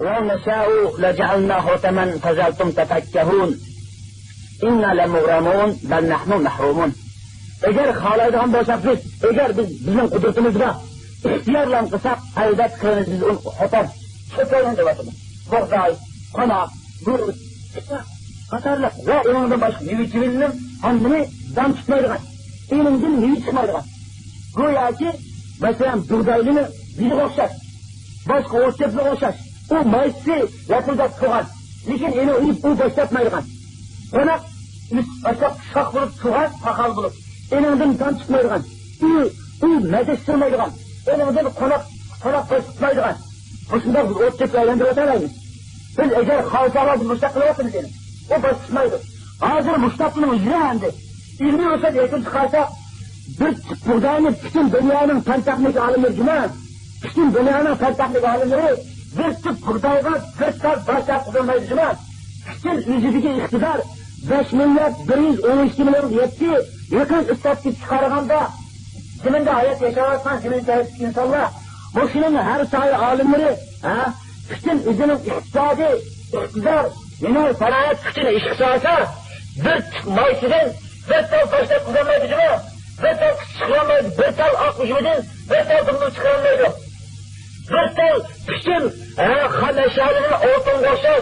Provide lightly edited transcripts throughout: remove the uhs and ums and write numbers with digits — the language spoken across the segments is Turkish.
لو نشاء لجعلناه حطما فظلتم تفكهون إنا لمغرمون بل نحن محرومون. Eğer halaydan bo'lsak eğer bizning qudratimizga ixtiyorlan qilsak, albatta qilamiz biz uni xotam. Xotam deb atamiz. Bug'doy, qo'noq, guruch, qatorliq va undan boshqa yeyishimizning hamini dam tutmaydigan, elimizdan yeyish chiqmaydigan. Go'yoki, masalan, bug'doyni bizga o'xshash, boshqa o'chakga o'xshash. U maysi yapilib turgan, lekin uni u boshlatmaydigan. Qo'noq boshqa shoq bo'lib turgan, taqal bo'lib elimizden kan çıkmaydıgan, u meclistirmeydigan, elimizden konak koşturmaydigan. Boşunda biz ortacak aylandırı atamayız. Biz eğer halkalar müştakil olsun dedim. O başlaydı. Hazır müştakilin üzerinde. İlmi olsa yakın çıkarsa, bir buradayını bütün dünyanın pentaknik alimleri, bütün dünyanın pentaknik alimleri, bir tık buradayına bir tık başak kazanmaydı. Bütün yüzüdeki iktidar, 5 milyar 112 milyon yetti. Yakın istatistik çıkarganda, kiminde hayat yaşavarsan, kiminde insanlar, bu şunun her sahi alimleri, bütün üzerinin iktisadi, iktidar, yine sanayet gücüne iş kısarsa, bir maysiden, bir tal başta kullanmaydı değil mi? Bir tal çıkaramaydı, bir tal akmışmıdın, bir tal dumlu çıkaramaydı. Bir tal bütün ham eşyalarının ortadan koşar,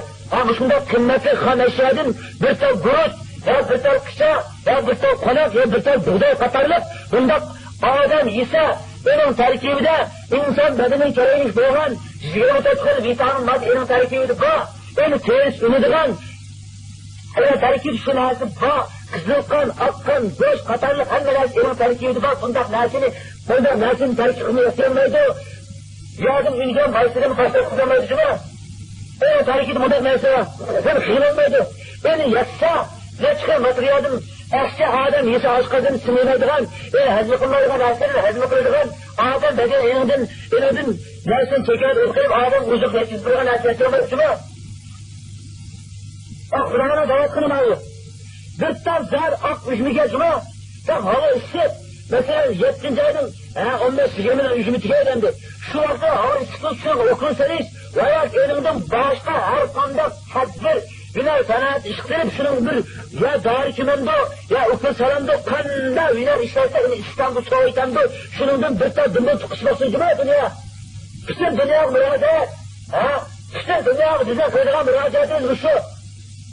şunda kıymetli ham eşyaların bir tal guruç, ya bir tal kışa, ya bir tal konak, ya bir tal buğday katarlık, bunda adam ise, onun terkibide insan bedenin kereğiniz boğan, jigara otaçkol vitamin madde, onun terkibide bu, onu teris ünüdüğün, terkib şu nasip bu, kızılkan, akkan, göz katarlık, hemeler onun terkibide bu, bundak nasini terkibini yasayamaydı, yardım ünügen bayısının başta kuzamaydı cuma, onun terkibide bundak nasip, ben kıyılmaydı, onu yatsa, ne çıkan materyalın, eski adam yese aşkazın sinirlediğin, hazmi kılmaydıgan asırın, hazmi kıldıgan, adam beden enodun, dersin çeker, ırkayıp, adam uzuk yetişip durgan asır yapılmaydı mı? Kur'an'a davet kılmaydı. Bir tal zar, ak üşmüge cuma, sen hava ısıp, mesela 7. ayın, 15-20'den üşümü tükeylendi. Şu vakti hava ısıtılsın, okunsanız, veya elinden başka her konuda tedbir, Biner sanat iştirip şunun bir ya darikimendo ya ukul salamdo kanda biner işlerse İstanbul soğuytandı şunundan bir tane dımda tukuşmasın gibi dünya. Bütün dünya müracaat. Bütün dünya bize koyduğun müracaatınız bu şu.